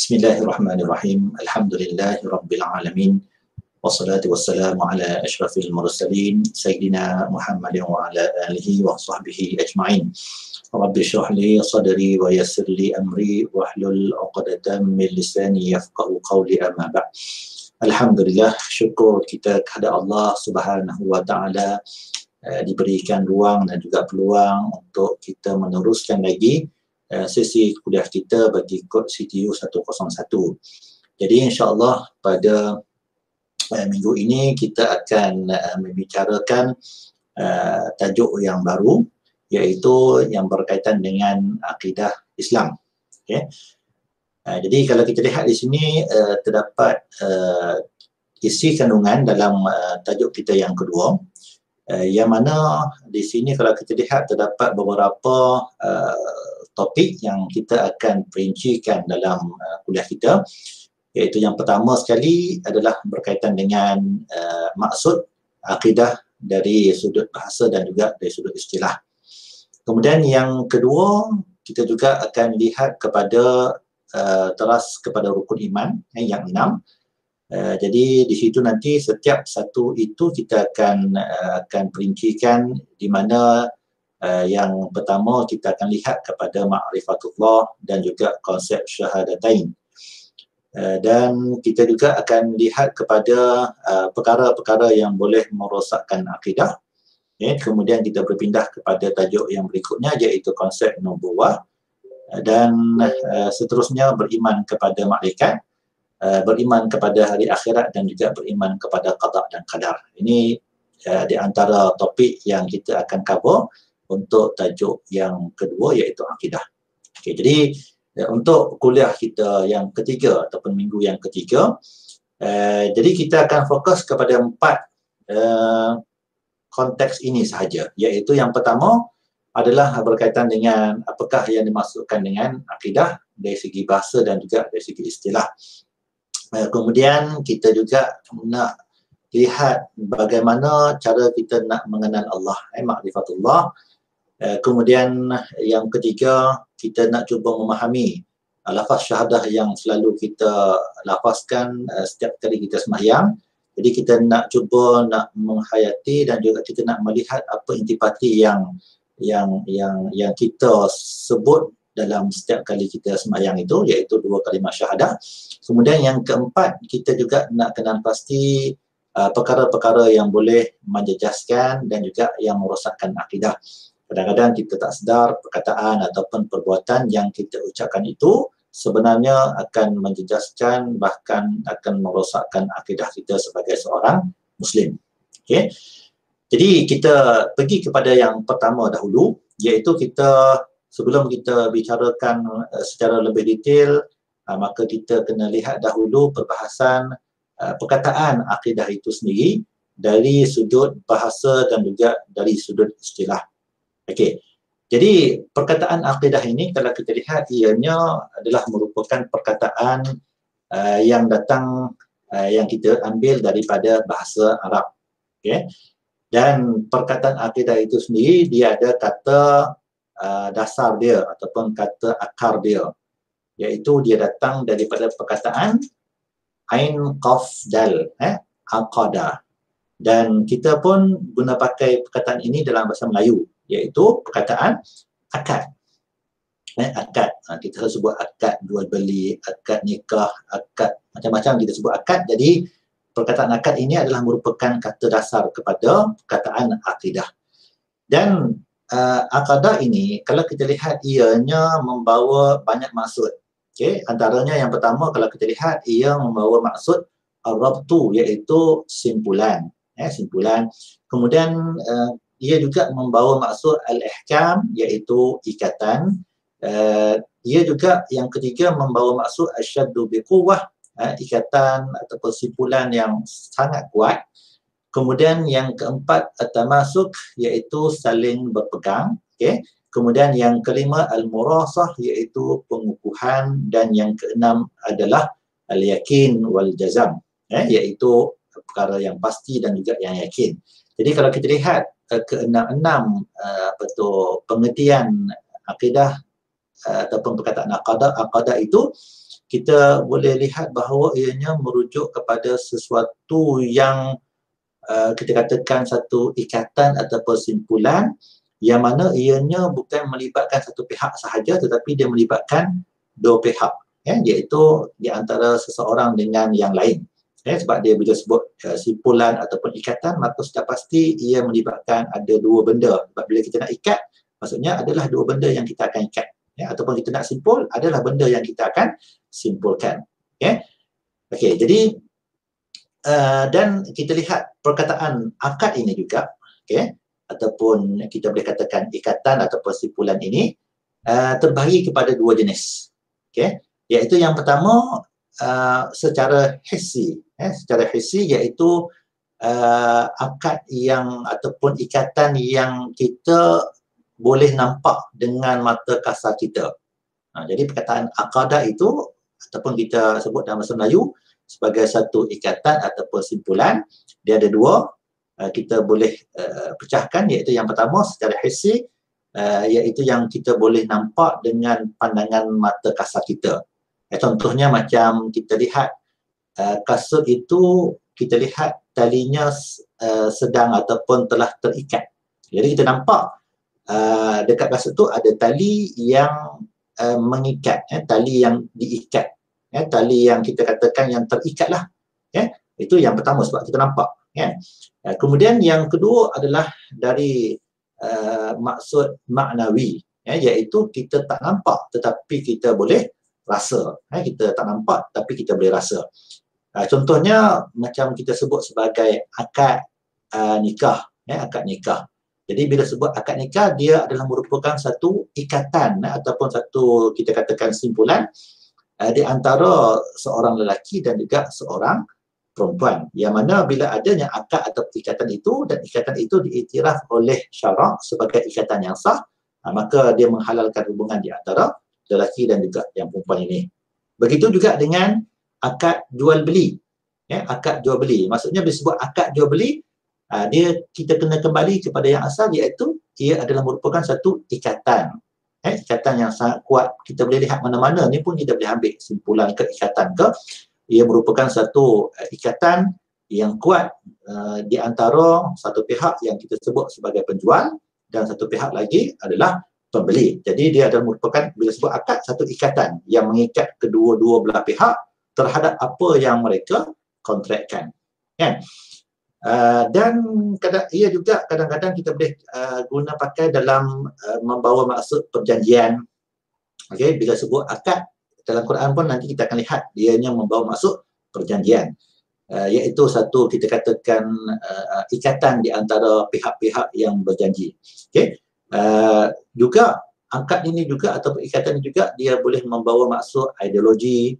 Bismillahirrahmanirrahim. Alhamdulillahirabbil alamin. Wassalatu wassalamu ala asyrafil mursalin sayyidina Muhammadin wa ala alihi wa sahbihi ajma'in. Rabbi shrah li sadri wa yassir li amri wahlul 'uqdatam min lisani yafqahu qawli, amma ba'd. Alhamdulillah, syukur kita kepada Allah Subhanahu wa taala diberikan ruang dan juga peluang untuk kita meneruskan lagi sesi kuliah kita bagi kod CTU 101. Jadi insya-Allah pada minggu ini kita akan membicarakan tajuk yang baru, iaitu yang berkaitan dengan akidah Islam. Okay. Jadi kalau kita lihat di sini terdapat isi kandungan dalam tajuk kita yang kedua, yang mana di sini kalau kita lihat terdapat beberapa topik yang kita akan perincikan dalam kuliah kita, iaitu yang pertama sekali adalah berkaitan dengan maksud akidah dari sudut bahasa dan juga dari sudut istilah. Kemudian yang kedua, kita juga akan lihat kepada teras kepada rukun iman yang 6. Jadi di situ nanti setiap satu itu kita akan perincikan, di mana yang pertama kita akan lihat kepada ma'rifatullah dan juga konsep syahadatain. Dan kita juga akan lihat kepada perkara-perkara yang boleh merosakkan akidah. Kemudian kita berpindah kepada tajuk yang berikutnya, iaitu konsep nubuwah, dan seterusnya beriman kepada malaikat, beriman kepada hari akhirat, dan juga beriman kepada qada dan qadar. Ini di antara topik yang kita akan cover untuk tajuk yang kedua, iaitu akidah. Okay, jadi untuk kuliah kita yang ketiga ataupun minggu yang ketiga, jadi kita akan fokus kepada 4 konteks ini sahaja, iaitu yang pertama adalah berkaitan dengan apakah yang dimaksudkan dengan akidah dari segi bahasa dan juga dari segi istilah. Kemudian kita juga nak lihat bagaimana cara kita nak mengenal Allah, ma'rifatullah. Kemudian yang ketiga, kita nak cuba memahami lafaz syahadah yang selalu kita lafazkan setiap kali kita sembahyang. Jadi kita nak cuba nak menghayati dan juga kita nak melihat apa intipati yang kita sebut dalam setiap kali kita sembahyang itu, iaitu 2 kalimah syahadah. Kemudian yang keempat, kita juga nak kenal pasti perkara-perkara yang boleh menjejaskan dan juga yang merosakkan akidah. Kadang-kadang kita tak sedar perkataan ataupun perbuatan yang kita ucapkan itu sebenarnya akan menjejaskan, bahkan akan merosakkan akidah kita sebagai seorang Muslim. Okay. Jadi kita pergi kepada yang pertama dahulu, iaitu kita sebelum kita bicarakan secara lebih detail, maka kita kena lihat dahulu perbahasan perkataan akidah itu sendiri dari sudut bahasa dan juga dari sudut istilah. Okey. Jadi perkataan akidah ini kalau kita lihat, ianya adalah merupakan perkataan yang datang yang kita ambil daripada bahasa Arab. Okey. Dan perkataan akidah itu sendiri dia ada kata dasar dia ataupun kata akar dia, iaitu dia datang daripada perkataan ain qaf dal, aqada. Dan kita pun guna pakai perkataan ini dalam bahasa Melayu, iaitu perkataan akad. Akad, kita sebut akad jual beli, akad nikah, akad macam-macam kita sebut akad. Jadi perkataan akad ini adalah merupakan kata dasar kepada perkataan akidah. Dan akadah ini kalau kita lihat, ianya membawa banyak maksud. Okay. Antaranya yang pertama, kalau kita lihat, ia membawa maksud ar-rabtu, iaitu simpulan. Simpulan. Kemudian ia juga membawa maksud al-ihkam, iaitu ikatan. Ia juga yang ketiga membawa maksud asyaddu biquwwah, ikatan ataupun simpulan yang sangat kuat. Kemudian yang keempat at-tamasuk, iaitu saling berpegang. Okay. Kemudian yang kelima al-murasah, iaitu pengukuhan. Dan yang keenam adalah al-yakin wal jazam, iaitu perkara yang pasti dan juga yang yakin. Jadi kalau kita lihat keenam-enam pengertian akidah ataupun perkataan aqadah itu, kita boleh lihat bahawa ianya merujuk kepada sesuatu yang kita katakan satu ikatan atau simpulan yang mana ianya bukan melibatkan satu pihak sahaja tetapi dia melibatkan dua pihak, iaitu di antara seseorang dengan yang lain. Sebab dia bila sebut simpulan ataupun ikatan, maka sudah pasti ia melibatkan ada dua benda. Sebab bila kita nak ikat, maksudnya adalah dua benda yang kita akan ikat. Ataupun kita nak simpul, adalah benda yang kita akan simpulkan. Okey, jadi dan kita lihat perkataan akad ini juga, ataupun kita boleh katakan ikatan ataupun simpulan ini terbahagi kepada dua jenis. Iaitu yang pertama secara hissi, secara hissi iaitu akad yang ataupun ikatan yang kita boleh nampak dengan mata kasar kita. Jadi perkataan akadah itu ataupun kita sebut dalam bahasa Melayu sebagai satu ikatan ataupun simpulan, dia ada dua. Kita boleh pecahkan, iaitu yang pertama secara hissi, iaitu yang kita boleh nampak dengan pandangan mata kasar kita. Contohnya macam kita lihat kasut itu, kita lihat talinya sedang ataupun telah terikat. Jadi kita nampak dekat kasut tu ada tali yang mengikat, tali yang diikat, tali yang kita katakan yang terikat lah. Itu yang pertama sebab kita nampak. Kemudian yang kedua adalah dari maksud maknawi, iaitu kita tak nampak tetapi kita boleh rasa. Kita tak nampak tapi kita boleh rasa. Contohnya macam kita sebut sebagai akad nikah, akad nikah. Jadi bila sebut akad nikah, dia adalah merupakan satu ikatan ataupun satu kita katakan simpulan di antara seorang lelaki dan juga seorang perempuan, yang mana bila adanya akad atau ikatan itu dan ikatan itu diiktiraf oleh syarak sebagai ikatan yang sah, maka dia menghalalkan hubungan di antara lelaki dan juga yang perempuan ini. Begitu juga dengan akad jual beli. Akad jual beli, maksudnya bila sebut akad jual beli, kita kena kembali kepada yang asal, iaitu ia adalah merupakan satu ikatan. Ikatan yang sangat kuat. Kita boleh lihat mana-mana ni pun kita boleh ambil simpulan ke ikatan ke. Ia merupakan satu ikatan yang kuat di antara satu pihak yang kita sebut sebagai penjual dan satu pihak lagi adalah pembeli. Jadi dia adalah merupakan, bila sebut akad, satu ikatan yang mengikat kedua-dua belah pihak terhadap apa yang mereka kontrakkan. Dan ia juga kadang-kadang kita boleh guna pakai dalam membawa maksud perjanjian. Bila sebut akad dalam Quran pun nanti kita akan lihat dianya membawa maksud perjanjian, iaitu satu kita katakan ikatan di antara pihak-pihak yang berjanji. Juga akad ini juga ataupun ikatan ini juga dia boleh membawa maksud ideologi,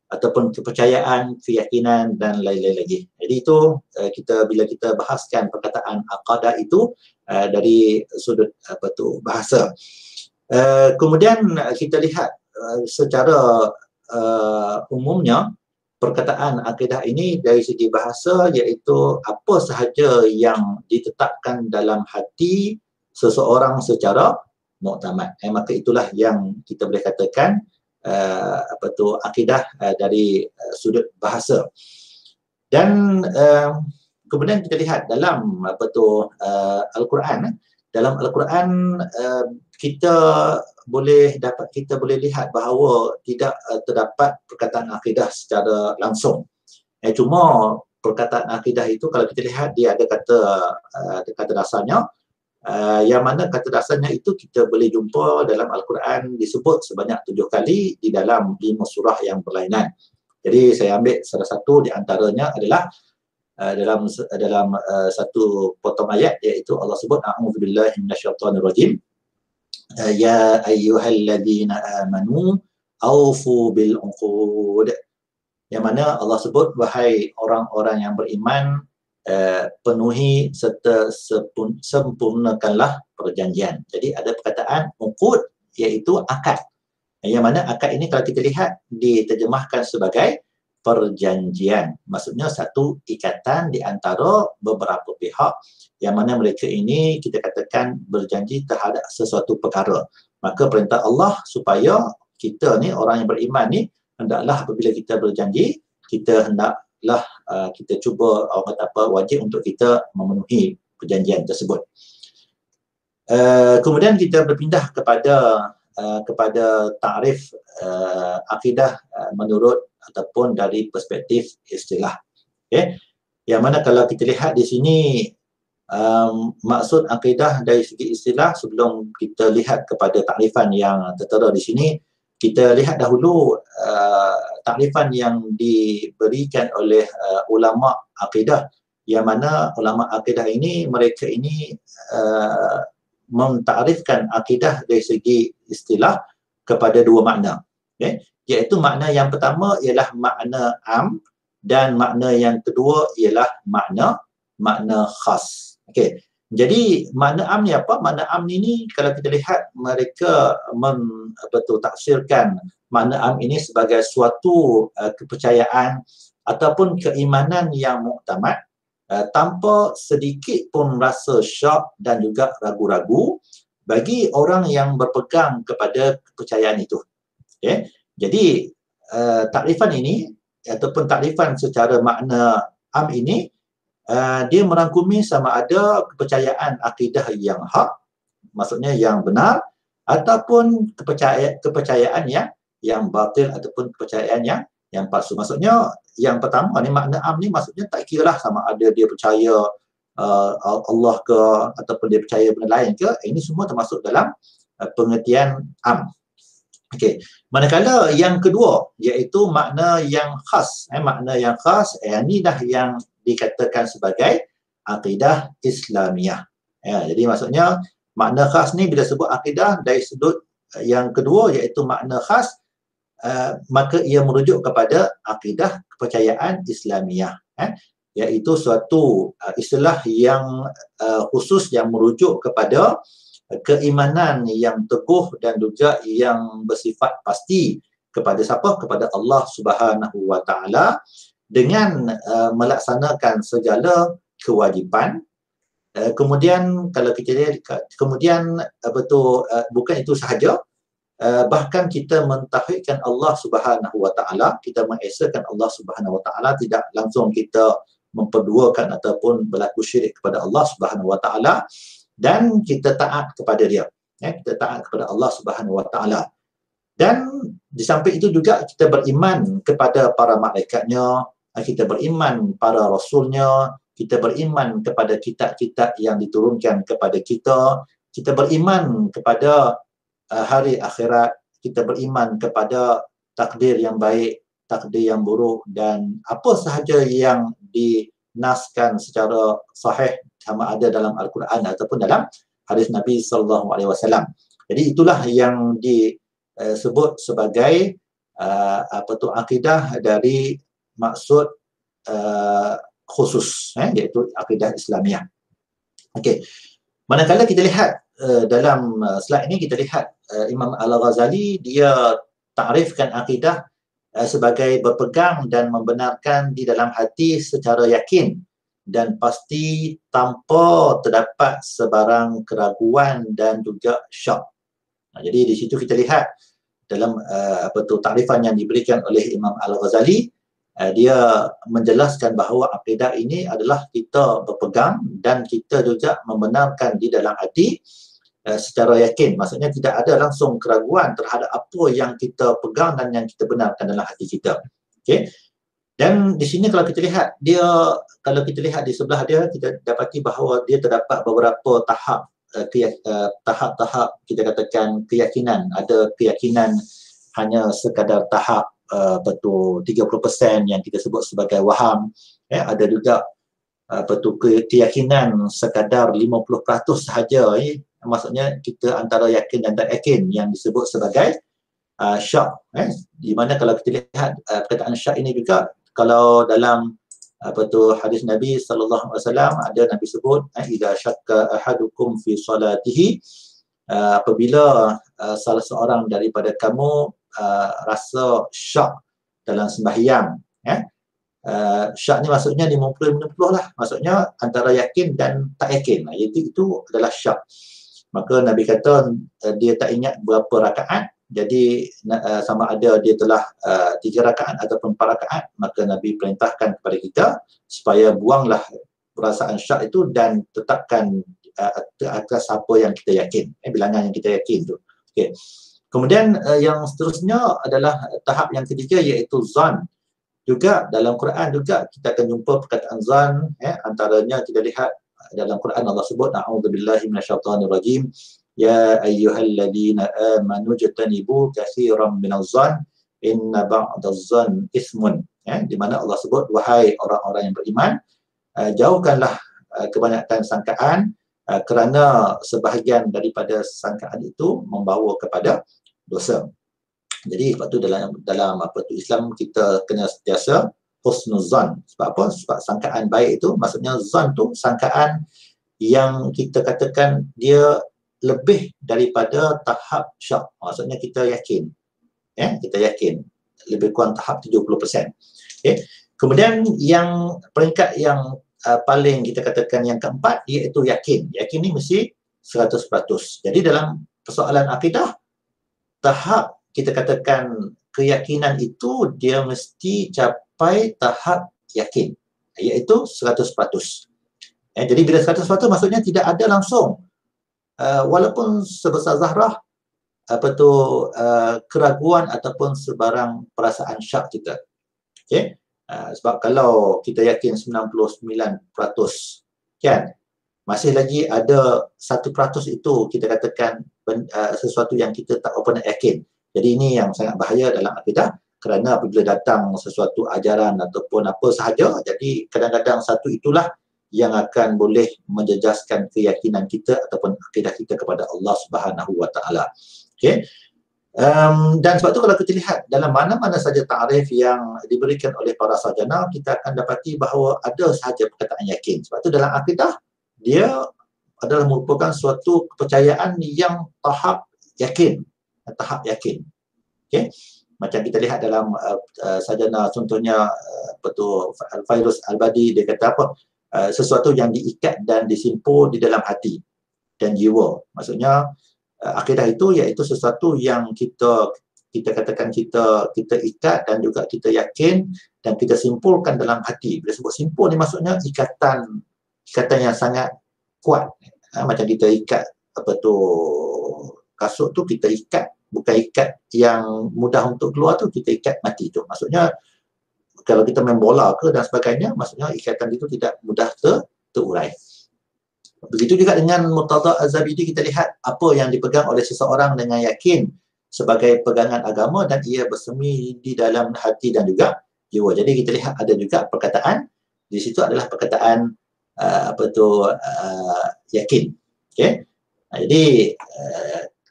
ataupun kepercayaan, keyakinan dan lain-lain lagi. Jadi itu bila kita bahaskan perkataan akadah itu dari sudut bahasa. Kemudian kita lihat secara umumnya perkataan akidah ini dari segi bahasa, iaitu apa sahaja yang ditetapkan dalam hati seseorang secara muktamad. Maka itulah yang kita boleh katakan akidah dari sudut bahasa. Dan kemudian kita lihat dalam Al-Quran. Dalam Al-Quran kita boleh lihat bahawa tidak terdapat perkataan akidah secara langsung. Cuma perkataan akidah itu kalau kita lihat dia ada kata dasarnya, yang mana kata dasarnya itu kita boleh jumpa dalam Al-Quran disebut sebanyak 7 kali di dalam 5 surah yang berlainan. Jadi saya ambil salah satu di antaranya adalah dalam satu potong ayat, iaitu Allah sebut a'udzubillahi minasyaitonirrajim, ya ayyuhalladzina amanu aufu bil uqud. Yang mana Allah sebut, wahai orang-orang yang beriman, penuhi serta sempurnakanlah perjanjian. Jadi ada perkataan uqud, iaitu akad. Yang mana akad ini kalau kita lihat diterjemahkan sebagai perjanjian. Maksudnya satu ikatan di antara beberapa pihak yang mana mereka ini kita katakan berjanji terhadap sesuatu perkara. Maka perintah Allah supaya kita ni orang yang beriman ni hendaklah apabila kita berjanji, kita hendaklah kita cuba, orang kata apa, wajib untuk kita memenuhi perjanjian tersebut. Kemudian kita berpindah kepada takrif akidah menurut ataupun dari perspektif istilah. Okay? Yang mana kalau kita lihat di sini maksud akidah dari segi istilah, sebelum kita lihat kepada takrifan yang tertera di sini, kita lihat dahulu takrifan yang diberikan oleh ulama akidah, yang mana ulama akidah ini, mereka ini mentakrifkan akidah dari segi istilah kepada dua makna. Okay? Iaitu makna yang pertama ialah makna am, dan makna yang kedua ialah makna khas. Okey. Jadi makna am ni apa? Makna am ni kalau kita lihat, mereka tafsirkan makna am ini sebagai suatu kepercayaan ataupun keimanan yang muktamad, tanpa sedikit pun rasa syak dan juga ragu-ragu bagi orang yang berpegang kepada kepercayaan itu. Okay? Jadi takrifan ini ataupun takrifan secara makna am ini, dia merangkumi sama ada kepercayaan akidah yang hak, maksudnya yang benar, ataupun kepercayaan yang batil ataupun kepercayaan yang palsu. Maksudnya yang pertama ni, makna am ni maksudnya tak kira lah sama ada dia percaya Allah ke ataupun dia percaya benda lain ke, ini semua termasuk dalam pengertian am. Okey. Manakala yang kedua iaitu makna yang khas. Makna yang khas ini dah yang dikatakan sebagai akidah Islamiah. Jadi maksudnya makna khas ni bila sebut akidah dari sudut yang kedua iaitu makna khas, maka ia merujuk kepada akidah kepercayaan Islamiah, iaitu suatu istilah yang khusus yang merujuk kepada keimanan yang teguh dan juga yang bersifat pasti kepada siapa? Kepada Allah Subhanahu wa Ta'ala, dengan melaksanakan segala kewajipan. Kemudian kalau kita lihat, kemudian bukan itu sahaja, bahkan kita mentauhidkan Allah Subhanahu wa Ta'ala, kita mengesakan Allah Subhanahu wa Ta'ala, tidak langsung kita memperduakan ataupun berlaku syirik kepada Allah Subhanahu wa Ta'ala, dan kita taat kepada dia. Kita taat kepada Allah Subhanahu wa Ta'ala. Dan di samping itu juga kita beriman kepada para malaikatnya, kita beriman para rasulnya, kita beriman kepada kitab-kitab yang diturunkan kepada kita beriman kepada hari akhirat, kita beriman kepada takdir yang baik, takdir yang buruk, dan apa sahaja yang dinaskan secara sahih sama ada dalam Al-Quran ataupun dalam hadis Nabi SAW. Jadi itulah yang disebut sebagai akidah dari maksud khusus, iaitu akidah Islamiah. Okey. Manakala kita lihat dalam slide ini, kita lihat Imam Al-Ghazali dia takrifkan akidah sebagai berpegang dan membenarkan di dalam hati secara yakin dan pasti tanpa terdapat sebarang keraguan dan juga syak. Jadi di situ kita lihat dalam takrifan yang diberikan oleh Imam Al-Ghazali, dia menjelaskan bahawa akidah ini adalah kita berpegang dan kita juga membenarkan di dalam hati secara yakin. Maksudnya tidak ada langsung keraguan terhadap apa yang kita pegang dan yang kita benarkan dalam hati kita. Okey. Dan di sini kalau kita lihat, kalau kita lihat di sebelah dia, kita dapati bahawa dia terdapat beberapa tahap, tahap-tahap kita katakan keyakinan. Ada keyakinan hanya sekadar tahap 30% yang kita sebut sebagai waham. Ada juga keyakinan sekadar 50% sahaja. Maksudnya kita antara yakin dan tak yakin, yang disebut sebagai syak. Di mana kalau kita lihat perkataan syak ini juga, kalau dalam hadis Nabi sallallahu alaihi wasallam, ada Nabi sebut idza syakka ahadukum fi salatihi, apabila salah seorang daripada kamu rasa syak dalam sembahyang, syak ni maksudnya 50-50 lah, maksudnya antara yakin dan tak yakin, itu adalah syak. Maka Nabi kata dia tak ingat berapa rakaat, Jadi sama ada dia telah 3 rakaat ataupun 4 rakaat, maka Nabi perintahkan kepada kita supaya buanglah perasaan syak itu dan tetapkan atas apa yang kita yakin, bilangan yang kita yakin tu. Okey. Kemudian yang seterusnya adalah tahap yang ketiga, iaitu zan. Juga dalam Quran juga kita akan jumpa perkataan zan, antaranya kita lihat dalam Quran Allah sebut a'udzubillahi minasyaitonirrajim, ya ayyuhalladzina amanu jtanibu katsiran minadh-dhann inna ba'dadh-dhann itsmun, di mana Allah sebut, wahai orang-orang yang beriman, jauhkanlah kebanyakan sangkaan, kerana sebahagian daripada sangkaan itu membawa kepada dosa. Jadi sebab tu dalam apa tu Islam kita kena sentiasa husnuzan. Sebab apa? Sebab sangkaan baik itu, maksudnya zan tu sangkaan yang kita katakan dia lebih daripada tahap syak. Maksudnya kita yakin. Kita yakin. Lebih kurang tahap 70%. Okay. Kemudian yang peringkat yang paling kita katakan yang keempat, iaitu yakin. Yakin ni mesti 100%. Jadi dalam persoalan akidah, tahap kita katakan keyakinan itu dia mesti capai tahap yakin, iaitu 100%. Jadi bila 100% maksudnya tidak ada langsung walaupun sebesar zarah keraguan ataupun sebarang perasaan syak kita. Okey. Sebab kalau kita yakin 99%, kan, masih lagi ada 1% itu kita katakan sesuatu yang kita tak pernah yakin. Jadi ini yang sangat bahaya dalam akidah, kerana apabila datang sesuatu ajaran ataupun apa sahaja, jadi kadang-kadang satu itulah yang akan boleh menjejaskan keyakinan kita ataupun akidah kita kepada Allah Subhanahu Wa Taala. Okey. Dan sebab tu kalau kita lihat dalam mana-mana saja ta'rif yang diberikan oleh para sarjana, kita akan dapati bahawa ada sahaja perkataan yakin. Sebab tu dalam akidah dia adalah merupakan suatu kepercayaan yang tahap yakin. Tahap yakin. Okey. Macam kita lihat dalam sarjana, contohnya Al-Fairuz Al-Badi, dia kata apa? Sesuatu yang diikat dan disimpul di dalam hati dan jiwa. Maksudnya akidah itu iaitu sesuatu yang kita katakan kita ikat dan juga kita yakin dan kita simpulkan dalam hati. Bila sebut simpul ni maksudnya ikatan yang sangat kuat. Macam kita ikat kasut tu, kita ikat, bukan ikat yang mudah untuk keluar tu, kita ikat mati tu. Maksudnya kalau kita main bola ke dan sebagainya, maksudnya ikatan itu tidak mudah terurai. Begitu juga dengan Murtada Az-Zabidi, kita lihat apa yang dipegang oleh seseorang dengan yakin sebagai pegangan agama dan ia bersemi di dalam hati dan juga jiwa. Jadi kita lihat ada juga perkataan di situ adalah perkataan yakin. Okey. Jadi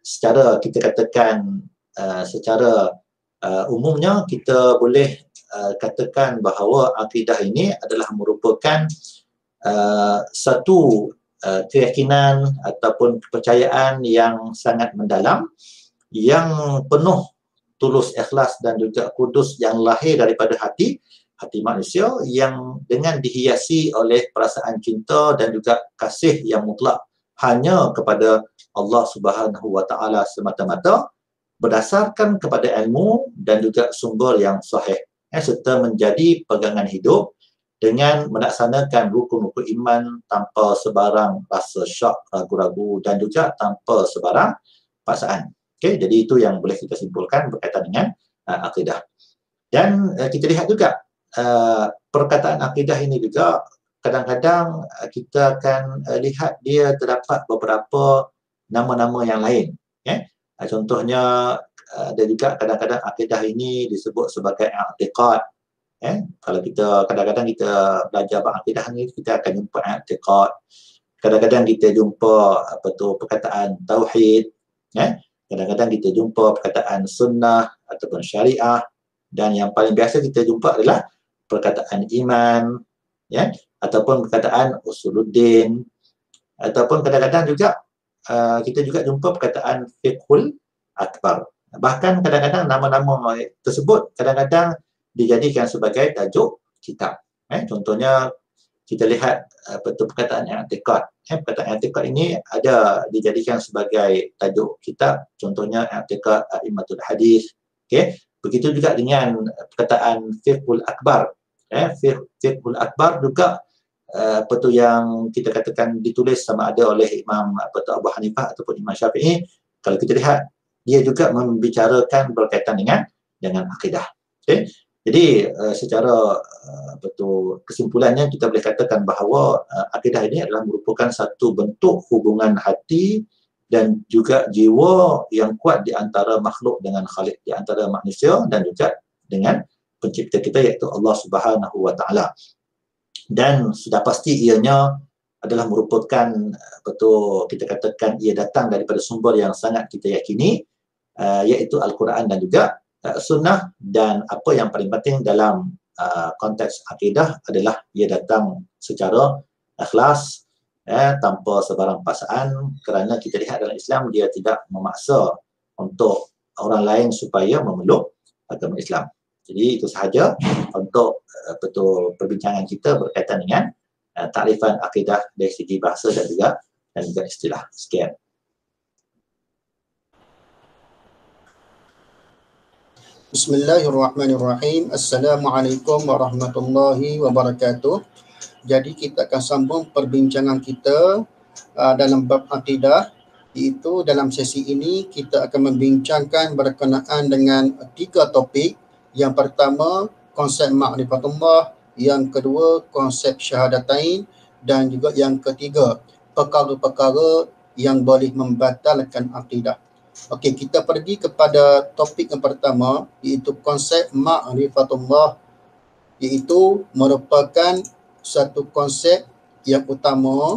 secara kita katakan secara umumnya kita boleh katakan bahawa akidah ini adalah merupakan satu keyakinan ataupun kepercayaan yang sangat mendalam, yang penuh tulus, ikhlas dan juga kudus, yang lahir daripada hati manusia, yang dengan dihiasi oleh perasaan cinta dan juga kasih yang mutlak hanya kepada Allah Subhanahu Wa Taala semata-mata, berdasarkan kepada ilmu dan juga sumber yang sahih, serta menjadi pegangan hidup dengan melaksanakan rukun-rukun iman tanpa sebarang rasa syak, ragu-ragu dan juga tanpa sebarang paksaan. Okey, jadi itu yang boleh kita simpulkan berkaitan dengan akidah. Dan kita lihat juga perkataan akidah ini juga kadang-kadang kita akan lihat dia terdapat beberapa nama-nama yang lain. Contohnya ada juga kadang-kadang akidah ini disebut sebagai i'tiqad. Kalau kita kadang-kadang kita belajar akidah ni, kita akan jumpa i'tiqad. Kadang-kadang kita jumpa perkataan tauhid. Kadang-kadang kita jumpa perkataan sunnah ataupun syariah. Dan yang paling biasa kita jumpa adalah perkataan iman, ataupun perkataan usuluddin, ataupun kadang-kadang juga kita juga jumpa perkataan fiqhul akbar. Bahkan kadang-kadang nama-nama tersebut kadang-kadang dijadikan sebagai tajuk kitab. Contohnya kita lihat perkataan i'tiqad. Perkataan i'tiqad ini ada dijadikan sebagai tajuk kitab, contohnya i'tiqad a'immatul hadis. Okey, begitu juga dengan perkataan fiqhul akbar. Fiqhul akbar juga apa tu yang kita katakan ditulis sama ada oleh Imam Abu Hanifah ataupun Imam Syafi'i. Kalau kita lihat, dia juga membicarakan berkaitan dengan akidah. Okey. Jadi secara kesimpulannya kita boleh katakan bahawa akidah ini adalah merupakan satu bentuk hubungan hati dan juga jiwa yang kuat di antara makhluk dengan Khalik, di antara manusia dan juga dengan pencipta kita iaitu Allah Subhanahu wa taala. Dan sudah pasti ianya adalah merupakan kita katakan ia datang daripada sumber yang sangat kita yakini, iaitu Al-Quran dan juga sunnah. Dan apa yang paling penting dalam konteks akidah adalah ia datang secara ikhlas, tanpa sebarang paksaan, kerana kita lihat dalam Islam dia tidak memaksa untuk orang lain supaya memeluk agama Islam. Jadi itu sahaja untuk perbincangan kita berkaitan dengan takrifan akidah dari segi bahasa dan juga istilah. Sekian. Bismillahirrahmanirrahim. Assalamualaikum warahmatullahi wabarakatuh. Jadi kita akan sambung perbincangan kita dalam bab akidah, iaitu dalam sesi ini kita akan membincangkan berkenaan dengan 3 topik. Yang pertama, konsep ma'rifatullah, yang kedua, konsep syahadatain, dan juga yang ketiga, perkara-perkara yang boleh membatalkan akidah. Okey, kita pergi kepada topik yang pertama, iaitu konsep ma'rifatullah, iaitu merupakan satu konsep yang utama,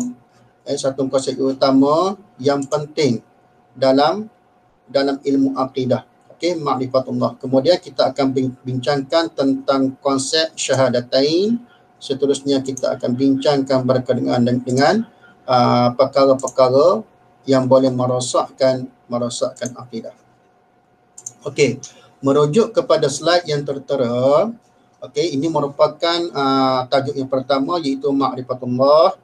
yang penting dalam ilmu akidah. Okey, ma'rifatullah. Kemudian kita akan bincangkan tentang konsep syahadatain. Seterusnya kita akan bincangkan berkenaan dengan perkara-perkara yang boleh merosakkan akidah. Okey, merujuk kepada slide yang tertera. Okey, ini merupakan tajuk yang pertama, iaitu ma'rifatullah.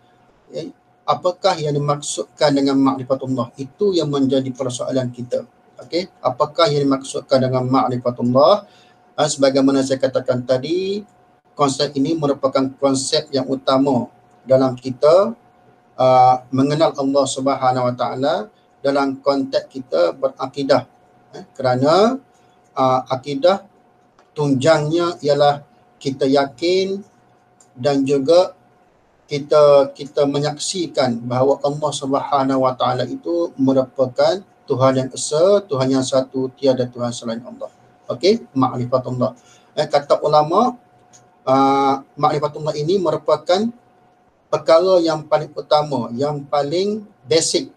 Apakah yang dimaksudkan dengan ma'rifatullah? Itu yang menjadi persoalan kita. Okey, apakah yang dimaksudkan dengan ma'rifatullah? Sebagaimana saya katakan tadi, konsep ini merupakan konsep yang utama dalam kita mengenal Allah Subhanahu wa taala dalam konteks kita berakidah. Kerana akidah tunjangnya ialah kita yakin dan juga kita menyaksikan bahawa Allah Subhanahu wa taala itu merupakan Tuhan yang esa, Tuhan yang satu, tiada Tuhan selain Allah. Okey, ma'rifatullah. Kata ulama, ma'rifatullah ini merupakan perkara yang paling utama, yang paling basic,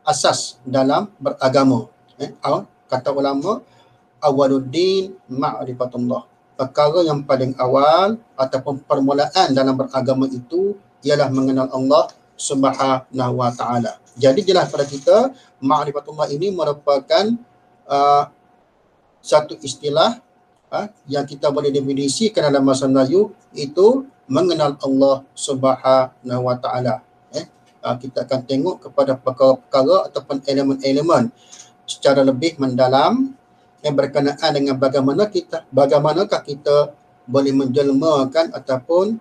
asas dalam beragama. Kata ulama, awaluddin ma'rifatullah. Perkara yang paling awal ataupun permulaan dalam beragama itu ialah mengenal Allah Subhanahu wa taala. Jadi jelas pada kita, ma'rifatullah ini merupakan satu istilah yang kita boleh definisikan dalam bahasa Melayu, itu mengenal Allah Subhanahu wa taala. Kita akan tengok kepada perkara-perkara ataupun elemen-elemen secara lebih mendalam yang berkenaan dengan bagaimanakah kita boleh menjelmakan ataupun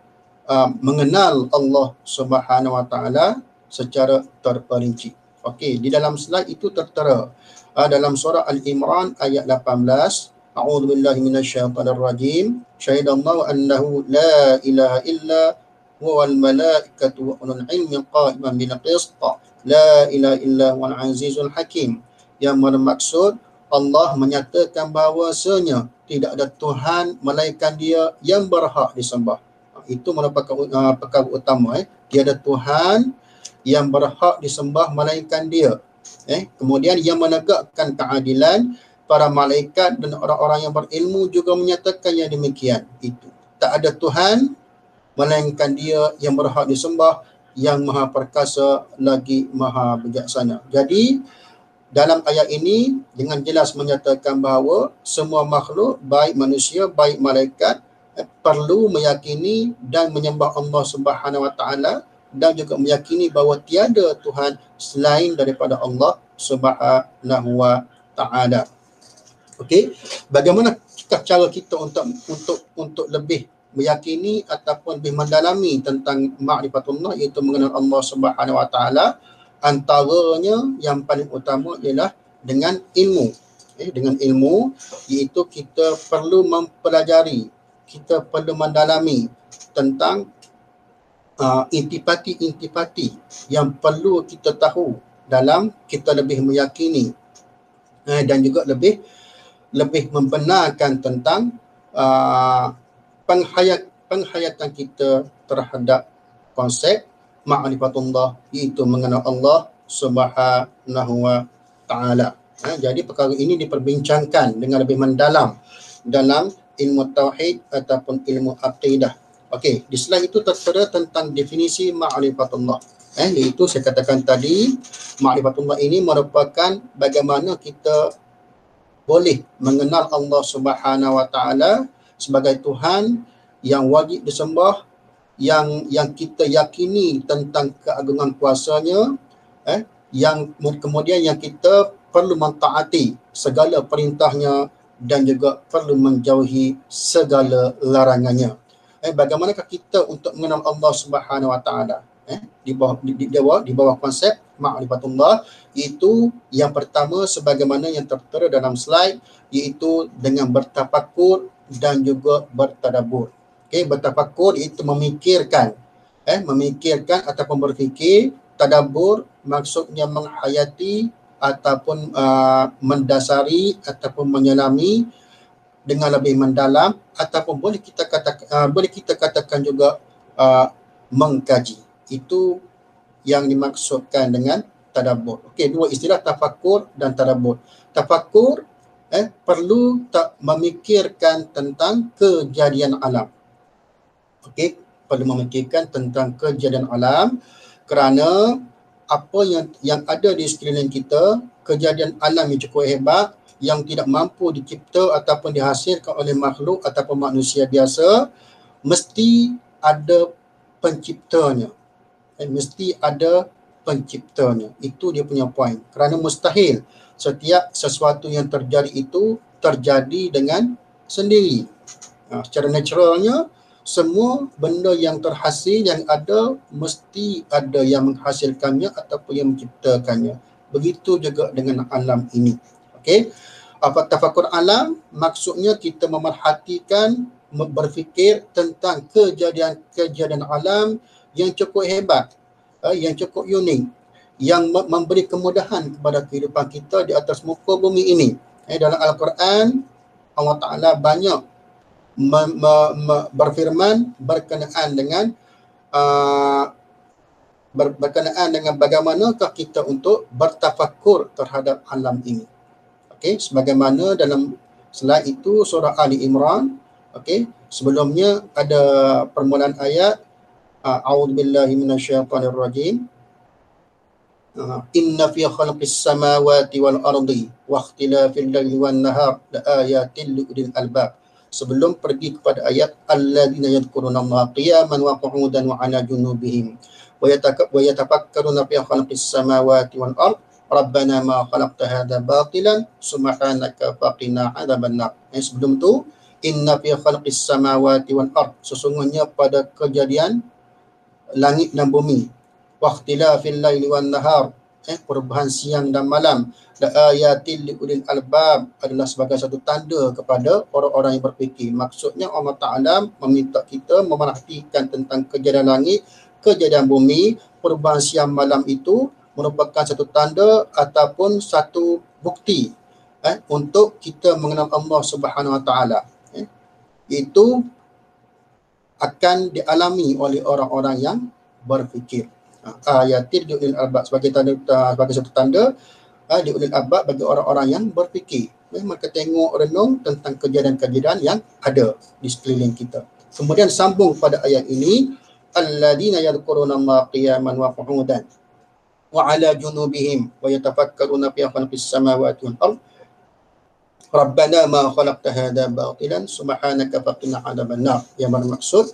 mengenal Allah Subhanahu wa taala secara terperinci. Okey, di dalam slide itu tertera dalam surah Al-Imran ayat 18, A'udzu billahi minasyaitonir rajim. Syahidallahu annahu la ilaha illa huwal malaikatu wa ulul ilmi qa'iman bil qist. La ilaha illa huwal azizul hakim. Yang bermaksud Allah menyatakan bahawasanya tidak ada Tuhan melainkan Dia yang berhak disembah. Itu merupakan perkara utama. Tiada Tuhan yang berhak disembah melainkan Dia. Kemudian yang menegakkan keadilan, para malaikat dan orang-orang yang berilmu juga menyatakan yang demikian. Itu tak ada Tuhan melainkan Dia yang berhak disembah, yang maha perkasa lagi maha bijaksana. Jadi dalam ayat ini dengan jelas menyatakan bahawa semua makhluk, baik manusia, baik malaikat, perlu meyakini dan menyembah Allah Subhanahu wa taala dan juga meyakini bahawa tiada Tuhan selain daripada Allah Subhanahu wa taala. Okey, bagaimana cara kita untuk lebih meyakini ataupun lebih mendalami tentang ma'rifatullah, iaitu mengenal Allah Subhanahu wa taala? Antaranya yang paling utama ialah dengan ilmu. Dengan ilmu, iaitu kita perlu mempelajari, kita perlu mendalami tentang intipati-intipati yang perlu kita tahu dalam kita lebih meyakini dan juga lebih membenarkan tentang penghayatan kita terhadap konsep ma'rifatullah, iaitu mengenal Allah Subhanahu wa taala. Jadi perkara ini diperbincangkan dengan lebih mendalam dalam ilmu tauhid ataupun ilmu aqidah. Okey, di slide itu tertera tentang definisi ma'rifatullah. Iaitu saya katakan tadi, ma'rifatullah ini merupakan bagaimana kita boleh mengenal Allah Subhanahu wa taala sebagai Tuhan yang wajib disembah, yang kita yakini tentang keagungan kuasanya, yang kemudian yang kita perlu mentaati segala perintahnya dan juga perlu menjauhi segala larangannya. Bagaimanakah kita untuk mengenal Allah Subhanahu wa taala? Di bawah konsep ma'rifatullah, itu yang pertama sebagaimana yang tertera dalam slide, iaitu dengan bertafakur dan juga bertadabbur. Okey, bertafakur itu memikirkan ataupun berfikir. Tadabbur maksudnya menghayati ataupun mendasari ataupun menyelami dengan lebih mendalam, ataupun boleh kita katakan juga mengkaji. Itu yang dimaksudkan dengan tadabbur. Okey, dua istilah, tafakur dan tadabbur. Tafakur perlu tak memikirkan tentang kejadian alam. Okey, perlu memikirkan tentang kejadian alam kerana apa yang ada di sekeliling kita, kejadian alam yang cukup hebat, yang tidak mampu dicipta ataupun dihasilkan oleh makhluk ataupun manusia biasa, mesti ada penciptanya. Mesti ada penciptanya. Itu dia punya poin. Kerana mustahil setiap sesuatu yang terjadi itu terjadi dengan sendiri. Secara naturalnya, semua benda yang terhasil, yang ada, mesti ada yang menghasilkannya ataupun yang menciptakannya. Begitu juga dengan alam ini. Okey. Tafakur alam maksudnya kita memerhatikan, berfikir tentang kejadian alam yang cukup hebat, yang cukup unik, yang memberi kemudahan kepada kehidupan kita di atas muka bumi ini. Dalam Al-Quran, Allah Ta'ala banyak berfirman berkenaan dengan bagaimanakah kita untuk bertafakur terhadap alam ini. Okey, sebagaimana dalam slide itu surah Ali Imran. Okey, sebelumnya ada permulaan ayat a'udzubillahi minasyaitonirrajim. Inna fi khalqis samawati wal ardi wa ikhtilafil laili wan nahar laayatin liulil albab. Sebelum pergi kepada ayat alladzina yadhkurunallaha qiyaman wa qu'udan wa 'ala junubihim wa yatafakkaruna fi khalqis samawati wal ard rabbana ma khalaqta hadza batilan subhanaka faqina 'adzabannar. Sebelum tu, inna fi khalqis samawati wal ard, sesungguhnya pada kejadian langit dan bumi, wa ikhtilafil laili wan nahar, perubahan siang dan malam, la ayatil liulil albab, adalah sebagai satu tanda kepada orang-orang yang berfikir. Maksudnya Allah Ta'ala meminta kita memerhatikan tentang kejadian langit, kejadian bumi, perubahan siang malam itu merupakan satu tanda ataupun satu bukti untuk kita mengenal Allah Subhanahu Wa Ta'ala. Itu akan dialami oleh orang-orang yang berfikir. Ayatil liulil albab sebagai tanda, sebagai satu tanda liulil albab bagi orang-orang yang berfikir. Maka tengok renung tentang kejadian-kejadian yang ada di sekeliling kita. Kemudian sambung pada ayat ini, alladzina yadhkurunallaha qiyaman wa qu'udan wa 'ala junubihim wa yatafakkaruna fi khalqis samawati wal ard rabbana ma khalaqta hadza batilan subhanaka faqina 'adzabannar. Yang bermaksud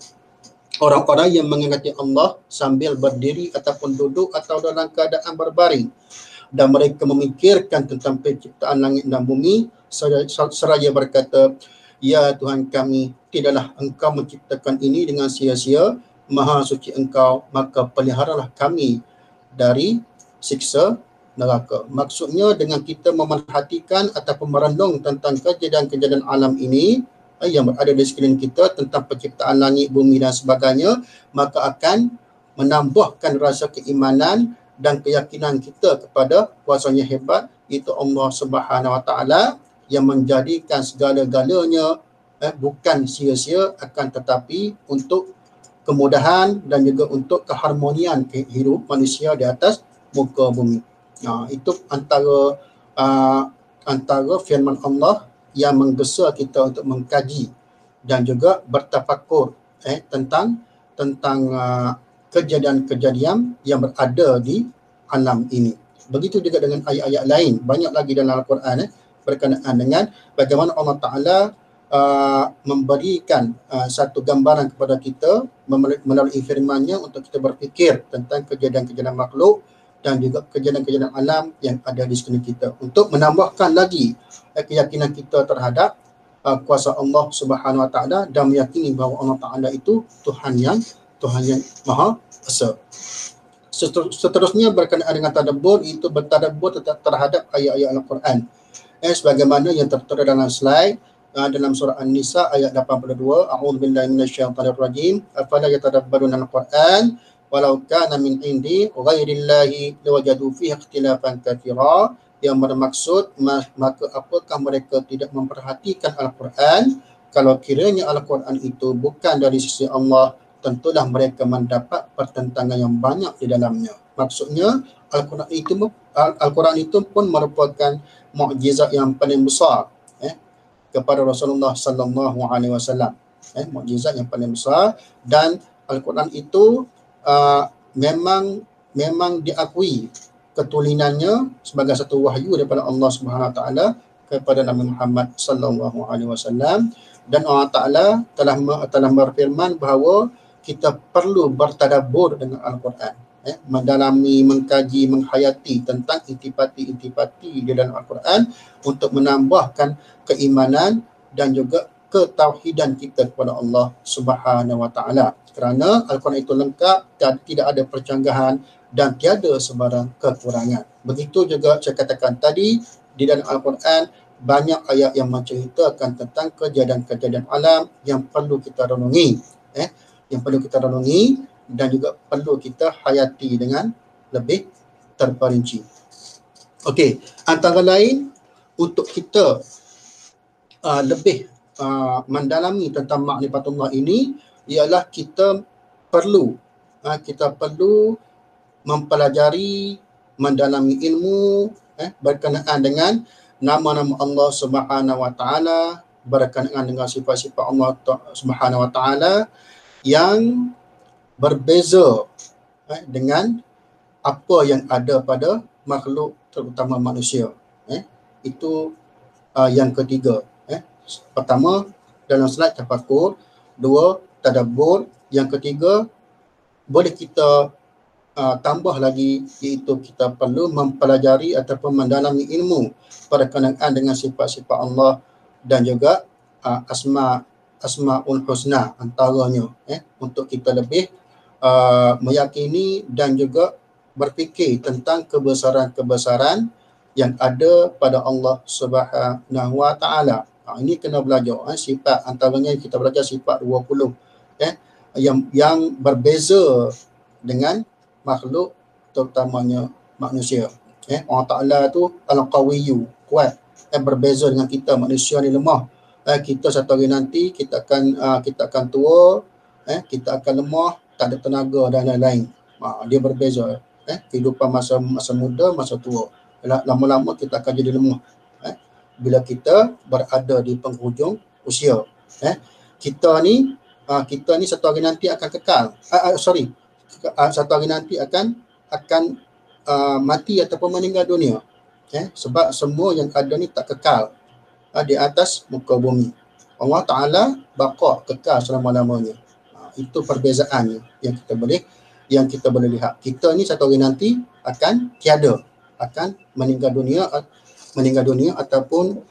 orang-orang yang mengingati Allah sambil berdiri ataupun duduk atau dalam keadaan berbaring, dan mereka memikirkan tentang penciptaan langit dan bumi seraya berkata, ya Tuhan kami, tidaklah Engkau menciptakan ini dengan sia-sia, Maha suci Engkau, maka peliharalah kami dari siksa neraka. Maksudnya dengan kita memerhatikan ataupun merenung tentang kejadian-kejadian alam ini yang berada di sekeliling kita, tentang penciptaan langit, bumi dan sebagainya, maka akan menambahkan rasa keimanan dan keyakinan kita kepada kuasanya hebat, itu Allah Subhanahu Wa Taala, yang menjadikan segala-galanya bukan sia-sia, akan tetapi untuk kemudahan dan juga untuk keharmonian hidup manusia di atas muka bumi. Itu antara firman Allah yang menggesa kita untuk mengkaji dan juga bertafakur tentang kejadian-kejadian yang berada di alam ini. Begitu juga dengan ayat-ayat lain, banyak lagi dalam Al-Quran berkenaan dengan bagaimana Allah Ta'ala memberikan satu gambaran kepada kita melalui firman-Nya untuk kita berfikir tentang kejadian-kejadian makhluk dan juga kejadian-kejadian alam yang ada di sekeliling kita, untuk menambahkan lagi keyakinan kita terhadap kuasa Allah Subhanahu Wa Taala dan meyakini bahawa Allah Taala itu Tuhan yang Maha Esa. Seterusnya berkenaan dengan tadabbur, itu bertadabbur terhadap ayat-ayat Al-Quran. Sebagaimana yang tertera dalam slide dalam surah An-Nisa ayat 82, a'udzubillahi minasyaitonirrajim, afala yatadabbaruna al-Quran walau kana min indi ghairillahi lawajadu fihi ikhtilafan katsira, yang bermaksud maka apakah mereka tidak memperhatikan Al-Quran, kalau kiranya Al-Quran itu bukan dari sisi Allah, tentulah mereka mendapat pertentangan yang banyak di dalamnya. Maksudnya Al-Quran itu pun merupakan mukjizat yang paling besar kepada Rasulullah sallallahu alaihi wasallam. Mukjizat yang paling besar, dan Al-Quran itu memang diakui ketulinannya sebagai satu wahyu daripada Allah Subhanahu Wa Taala kepada Nabi Muhammad sallallahu alaihi wasallam, dan Allah Taala telah berfirman bahawa kita perlu bertadabbur dengan Al-Quran, mendalami, mengkaji, menghayati tentang intipati-intipati di dalam Al-Quran untuk menambahkan keimanan dan juga ketauhidan kita kepada Allah Subhanahu Wa Taala. Kerana Al-Quran itu lengkap dan tidak ada percanggahan dan tiada sebarang kekurangan. Begitu juga saya katakan tadi, di dalam Al-Quran banyak ayat yang menceritakan tentang kejadian-kejadian alam yang perlu kita renungi, dan juga perlu kita hayati dengan lebih terperinci. Okey, antara lain untuk kita lebih mendalami tentang makrifatullah ini, ialah kita perlu mempelajari, mendalami ilmu berkenaan dengan nama-nama Allah Subhanahu Wa Taala, berkenaan dengan sifat-sifat Allah Subhanahu Wa Taala yang berbeza dengan apa yang ada pada makhluk, terutama manusia. Itu yang ketiga. Pertama, dalam slide tafakur. Dua, tadabbur. Yang ketiga, boleh kita tambah lagi, iaitu kita perlu mempelajari ataupun mendalami ilmu berkenaan dengan sifat-sifat Allah dan juga Asmaul Husna antaranya, untuk kita lebih meyakini dan juga berfikir tentang kebesaran-kebesaran yang ada pada Allah Subhanahu Wa Taala. Ini kena belajar sifat, antaranya kita belajar sifat 20 yang berbeza dengan makhluk, terutamanya manusia. Allah Taala tu Al-Qawiyyu, kuat, berbeza dengan kita, manusia ni lemah. Kita satu hari nanti kita akan tua, kita akan lemah, tak ada tenaga dan lain-lain. Dia berbeza. Kehidupan masa muda, masa tua. Lama-lama kita akan jadi lemah. Bila kita berada di penghujung usia. Kita ni satu hari nanti akan kekal. Satu hari nanti akan mati ataupun meninggal dunia. Sebab semua yang ada ni tak kekal di atas muka bumi. Allah Ta'ala baqa, kekal selama-lamanya. Itu perbezaannya yang kita boleh lihat. Kita ni satu hari nanti akan tiada, akan meninggal dunia ataupun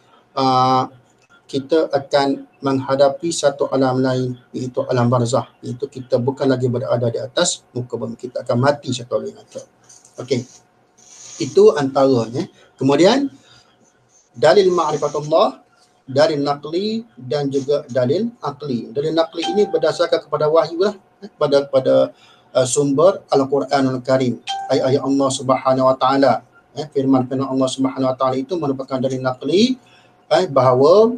kita akan menghadapi satu alam lain, iaitu alam barzah. Itu kita bukan lagi berada di atas muka bumi, kita akan mati satu hari nanti. Okey. Itu antaranya. Kemudian dalil ma'rifatullah, dalil naqli dan juga dalil akli. Dalil naqli ini berdasarkan kepada wahyu lah, pada sumber Al-Quranul Karim, ayat-ayat Allah Subhanahu Wa Taala. Firman-firman Allah Subhanahu Wa Taala itu merupakan dalil naqli, bahawa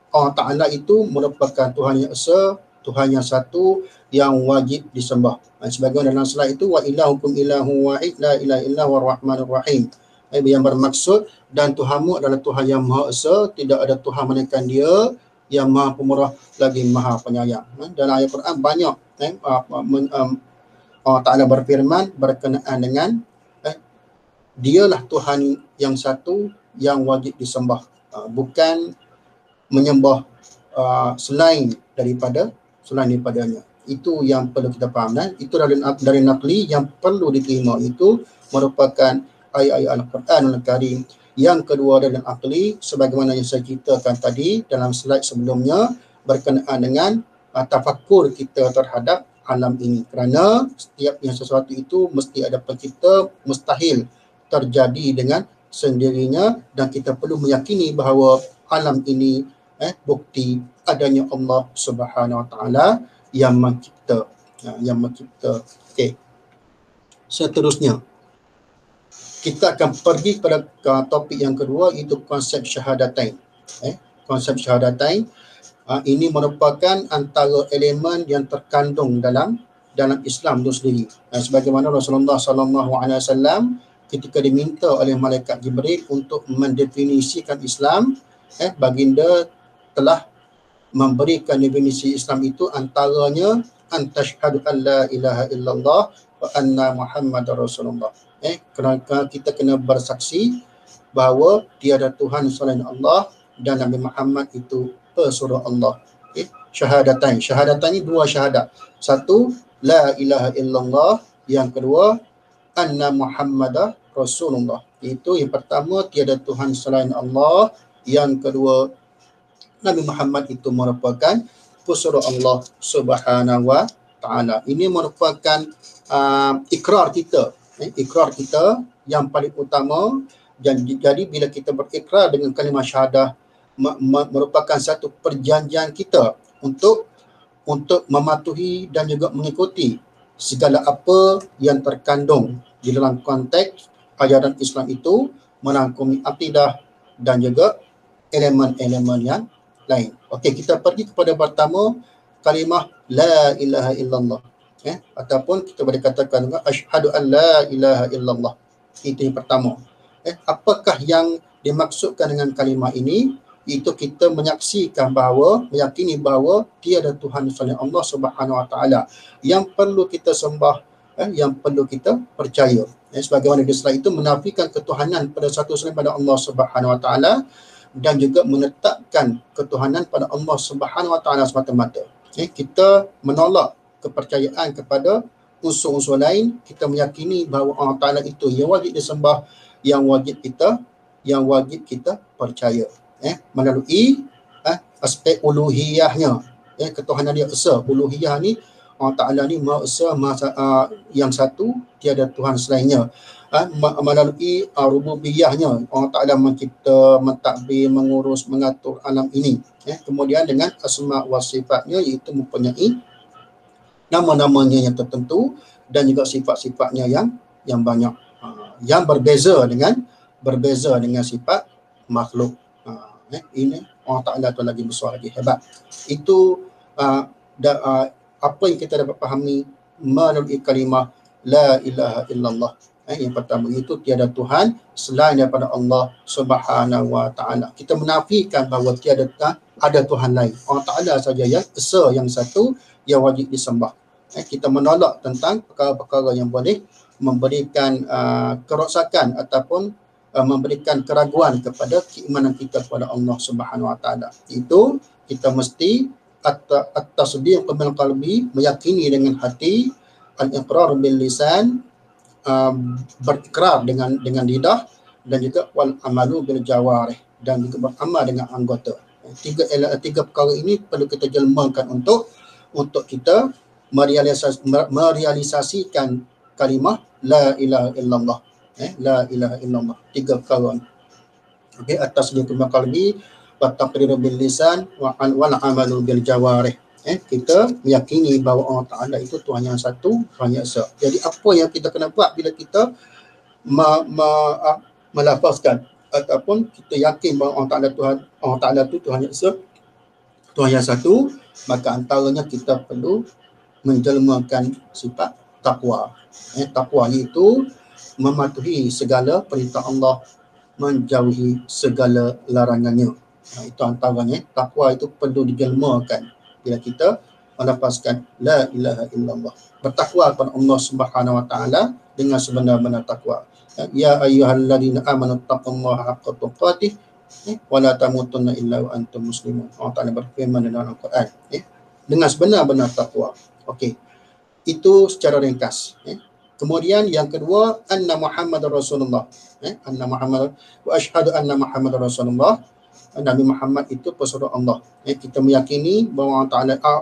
Allah Ta'ala itu merupakan Tuhan yang esa, Tuhan yang satu yang wajib disembah. Sebagaimana dalam slide itu, wa ilahukum ilahu wahid la ilaha illa huwa rahmanur rahim. Yang bermaksud, dan Tuhanmu adalah Tuhan yang maha esa, tidak ada Tuhan melainkan Dia yang maha pemurah lagi maha penyayang. Dalam ayat Quran banyak Allah Ta'ala berfirman berkenaan dengan Dialah Tuhan yang satu yang wajib disembah, bukan menyembah selain daripadanya. Itu yang perlu kita faham, dan itu dari naqli yang perlu diterima. Itu merupakan ayat-ayat Al-Quranul Karim. Yang kedua dari akli, sebagaimana yang saya ceritakan tadi dalam slide sebelumnya, berkenaan dengan tafakkur kita terhadap alam ini. Kerana setiap yang sesuatu itu mesti ada pencipta, mustahil terjadi dengan sendirinya, dan kita perlu meyakini bahawa alam ini bukti adanya Allah Subhanahu Wa Taala yang mencipta, Okey. Seterusnya kita akan pergi pada topik yang kedua, iaitu konsep syahadatain. Konsep syahadatain ini merupakan antara elemen yang terkandung dalam Islam itu sendiri. Sebagaimana Rasulullah SAW ketika diminta oleh malaikat Jibril untuk mendefinisikan Islam, baginda telah memberikan definisi Islam itu, antaranya antashhadu an la ilaha illallah wa anna Muhammadar Rasulullah. Kerana kita kena bersaksi bahawa tiada Tuhan selain Allah dan Nabi Muhammad itu pesuruh Allah. Syahadatain. Syahadatain ni dua syahadat. Satu, la ilaha illallah. Yang kedua, anna Muhammadar Rasulullah. Itu yang pertama, tiada Tuhan selain Allah. Yang kedua, Nabi Muhammad itu merupakan pesuruh Allah Subhanahu Wa Taala. Ini merupakan ikrar kita. Ikrar kita yang paling utama. Jadi bila kita berikrar dengan kalimah syahadah, merupakan satu perjanjian kita untuk mematuhi dan juga mengikuti segala apa yang terkandung di dalam konteks ajaran Islam itu, merangkumi akidah dan juga elemen-elemen yang lain. Okey, kita pergi kepada pertama, kalimah la ilaha illallah. Ataupun kita boleh katakan juga asyhadu an la ilaha illallah. Itu yang pertama. Apakah yang dimaksudkan dengan kalimah ini? Itu kita menyaksikan bahawa, meyakini bahawa tiada Tuhan selain Allah Subhanahu Wa Taala yang perlu kita sembah, yang perlu kita percaya. Sebagaimana di slide itu, menafikan ketuhanan pada satu selain pada Allah Subhanahu Wa Taala, dan juga menetapkan ketuhanan pada Allah Subhanahu Wa Taala semata-mata. Kita menolak kepercayaan kepada unsur-unsur lain. Kita meyakini bahawa Allah Taala itu yang wajib disembah, yang wajib kita percaya. Melalui aspek uluhiyahnya, ketuhanan dia esa. Uluhiyah ni, Allah Ta'ala ni maha esa, yang satu, tiada Tuhan selainnya. Melalui rububiyahnya, Allah Ta'ala mencipta, mentadbir, mengurus, mengatur alam ini. Kemudian dengan asma wa sifatnya, iaitu mempunyai nama-namanya yang tertentu dan juga sifat-sifatnya yang banyak, yang berbeza dengan sifat makhluk. Ini Allah Ta'ala tu lagi besar, lagi hebat. Itu apa yang kita dapat fahami melalui kalimah la ilaha illallah. Yang pertama itu, tiada Tuhan selain daripada Allah Subhanahu Wa Taala. Kita menafikan bahawa tiada ada Tuhan lain. Allah Ta'ala saja yang esa, yang satu, yang wajib disembah. Kita menolak tentang perkara-perkara yang boleh memberikan kerosakan ataupun memberikan keraguan kepada keimanan kita kepada Allah Subhanahu Wa Taala. Itu kita mesti at-tasdiq bil qalbi, meyakini dengan hati, al-iqrar bil lisan, berikrar dengan lidah, dan juga wal amalu bil jawarih, dan juga beramal dengan anggota. Tiga perkara ini perlu kita jelmakan untuk kita merealisasikan kalimah la ilaha illallah. La ilaha illallah. Tiga perkara. Okey, at-tasdiq bil qalbi, wa taqrir bil lisan, wal amalu bil jawarih. Kita meyakini bahawa Allah Ta'ala itu Tuhan yang satu, Tuhan yang esa. Jadi apa yang kita kena buat bila kita melafazkan ataupun kita yakin bahawa Allah Ta'ala itu Tuhan yang esa, Tuhan yang satu, maka antaranya kita perlu menjelmakan sifat takwa. Takwa iaitu mematuhi segala perintah Allah, menjauhi segala larangannya. Itu antaranya. Takwa itu perlu dijelmakan bila kita melafazkan la ilaha illallah. Bertakwa kepada Allah Subhanahu wa taala dengan sebenar-benar takwa. Ya ayyuhalladzina amanu taqullaha haqqa tuqatih wa la tamutunna illa wa antum muslimun. Allah Taala berfirman dalam Al-Quran, dengan sebenar-benar takwa. Okey. Itu secara ringkas. Kemudian yang kedua, anna Muhammadar Rasulullah. Anna Muhammad wa asyhadu anna Muhammadar Rasulullah. Nabi Muhammad itu pesuruh Allah. Kita meyakini bahawa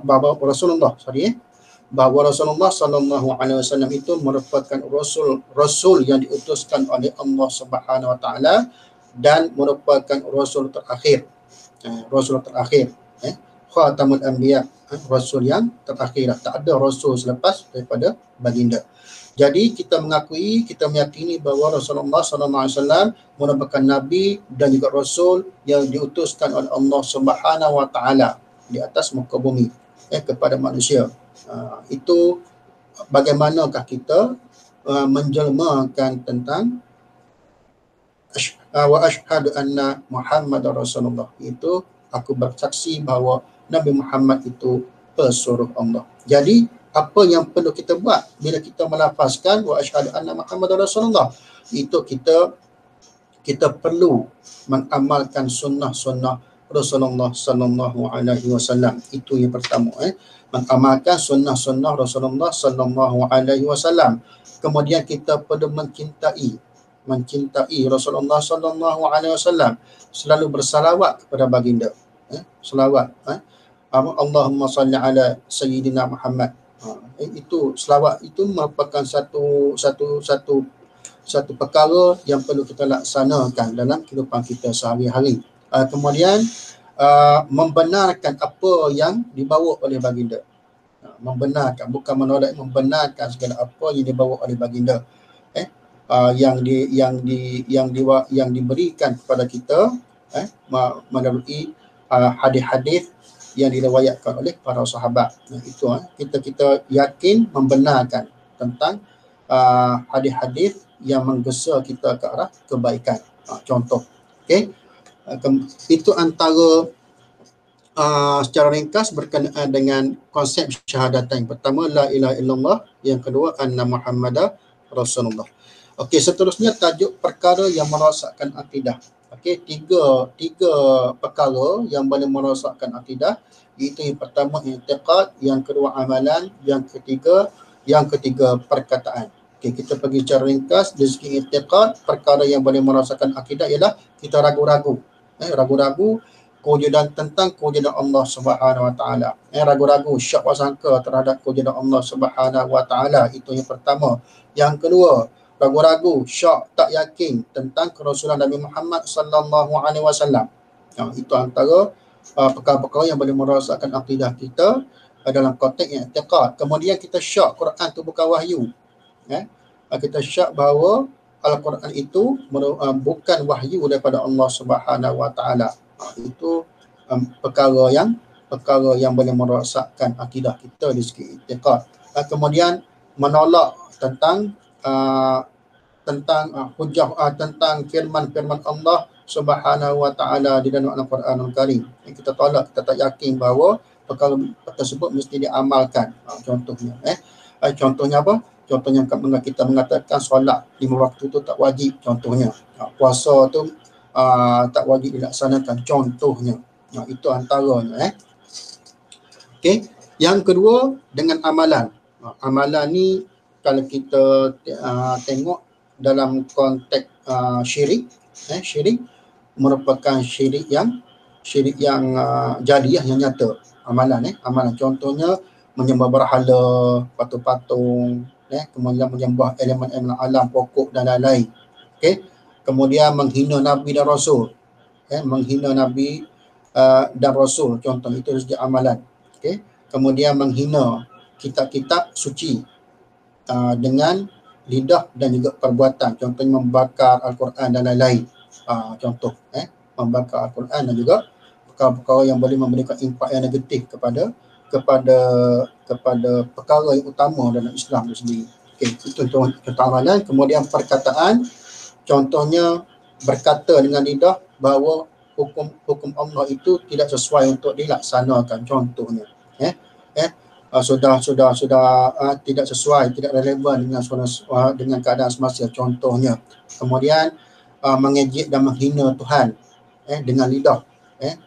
bahawa Rasulullah sallallahu alaihi wasallam itu merupakan rasul yang diutuskan oleh Allah Subhanahu wa taala dan merupakan rasul terakhir. Rasul terakhir. Khatamul anbiya, rasul yang terakhir. Tak ada rasul selepas daripada baginda. Jadi kita mengakui, kita meyakini bahawa Rasulullah SAW merupakan Nabi dan juga Rasul yang diutuskan oleh Allah Subhanahu wa taala di atas muka bumi kepada manusia. Itu bagaimanakah kita menjelmakan tentang wa asyhadu anna Muhammadar Rasulullah. Itu aku bersaksi bahawa Nabi Muhammad itu pesuruh Allah. Jadi apa yang perlu kita buat bila kita melafazkan wa asyhadu anna Muhammadar Rasulullah, itu kita perlu mengamalkan sunnah-sunnah Rasulullah sallallahu alaihi wasallam. Itu yang pertama, mengamalkan sunnah-sunnah Rasulullah sallallahu alaihi wasallam. Kemudian kita perlu mencintai Rasulullah sallallahu alaihi wasallam, selalu bersalawat kepada baginda. Selawat, Allahumma salli ala sayyidina Muhammad. Itu selawat itu merupakan satu perkara yang perlu kita laksanakan dalam kehidupan kita sehari-hari. Kemudian membenarkan apa yang dibawa oleh baginda. Membenarkan, bukan menolak, membenarkan segala apa yang dibawa oleh baginda. Yang diberikan kepada kita melalui hadis-hadis yang diriwayatkan oleh para sahabat. Itu kita yakin membenarkan tentang hadis-hadis yang menggesa kita ke arah kebaikan. Contoh, okey. Itu antara secara ringkas berkenaan dengan konsep syahadatain. Pertama, la ilaha illallah. Yang kedua, anna Muhammadar Rasulullah. Okey, seterusnya tajuk perkara yang merosakkan akidah. Okey, tiga perkara yang boleh merosakkan akidah. Itu yang pertama i'tiqad, yang kedua amalan, yang ketiga perkataan. Okey, kita pergi secara ringkas. Dari segi i'tiqad, perkara yang boleh merosakkan akidah ialah kita ragu-ragu. Ragu-ragu tentang kewujudan Allah Subhanahu wa taala. Ragu-ragu, syak wasangka terhadap kewujudan Allah Subhanahu wa taala. Itu yang pertama. Yang kedua, ragu-ragu, syak, tak yakin tentang kerasulan Nabi Muhammad sallallahu alaihi wasallam. Itu antara perkara-perkara yang boleh merosakkan akidah kita dalam konteks i'tiqad. Kemudian kita syak Quran itu bukan wahyu. Kita syak bahawa Al-Quran itu bukan wahyu daripada Allah Subhanahu wa taala. Itu perkara yang boleh merosakkan akidah kita di segi i'tiqad. Kemudian menolak tentang hujah tentang firman-firman Allah Subhanahu wa taala di dalam Al-Quranul Karim. Kita tolak, kita tak yakin bahawa perkara tersebut mesti diamalkan. Contohnya contohnya apa? Contohnya kita mengatakan solat 5 waktu tu tak wajib, contohnya. Puasa tu tak wajib dilaksanakan, contohnya. Itu antaranya. Okey. Yang kedua dengan amalan. Amalan ni kalau kita tengok dalam konteks syirik, syirik merupakan syirik yang jariah yang nyata. Amalan contohnya menyembah berhala, patung-patung, kemudian menyembah elemen-elemen alam, pokok dan lain-lain. Okey. Kemudian menghina nabi dan rasul. Menghina nabi dan rasul, contoh itu sejak amalan. Okey. Kemudian menghina kitab-kitab suci dengan lidah dan juga perbuatan, contohnya membakar Al-Quran dan lain-lain. Contoh membakar Al-Quran dan juga perkara-perkara yang boleh memberikan impak yang negatif kepada perkara yang utama dalam Islam itu sendiri. Okey, itu contoh amalan. Kemudian perkataan, contohnya berkata dengan lidah bahawa hukum Allah itu tidak sesuai untuk dilaksanakan, contohnya sudah tidak sesuai, tidak relevan dengan keadaan semasa, contohnya. Kemudian mengejek dan menghina Tuhan dengan lidah.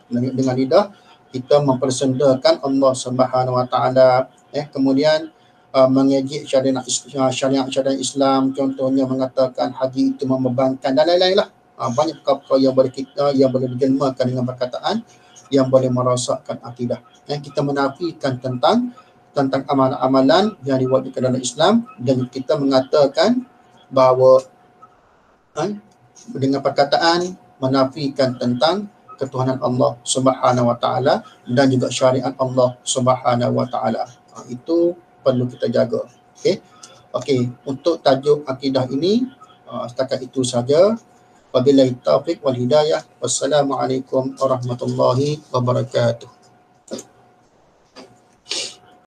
Dengan lidah kita mempersendakan Allah Subhanahu Wa Taala. Kemudian mengejek syariat Islam, contohnya mengatakan haji itu membebankan dan lain-lain lah. Banyak perkara yang boleh dijelmakan dengan perkataan yang boleh merosakkan akidah. Kita menafikan tentang amalan-amalan yang diwajibkan dalam Islam, dan kita mengatakan bahawa dengan perkataan menafikan tentang ketuhanan Allah Subhanahu Wa Taala dan juga syariat Allah Subhanahu Wa Taala. Itu perlu kita jaga. Okey, untuk tajuk akidah ini setakat itu saja. Wabillahi taufiq wal hidayah. Wassalamualaikum warahmatullahi wabarakatuh.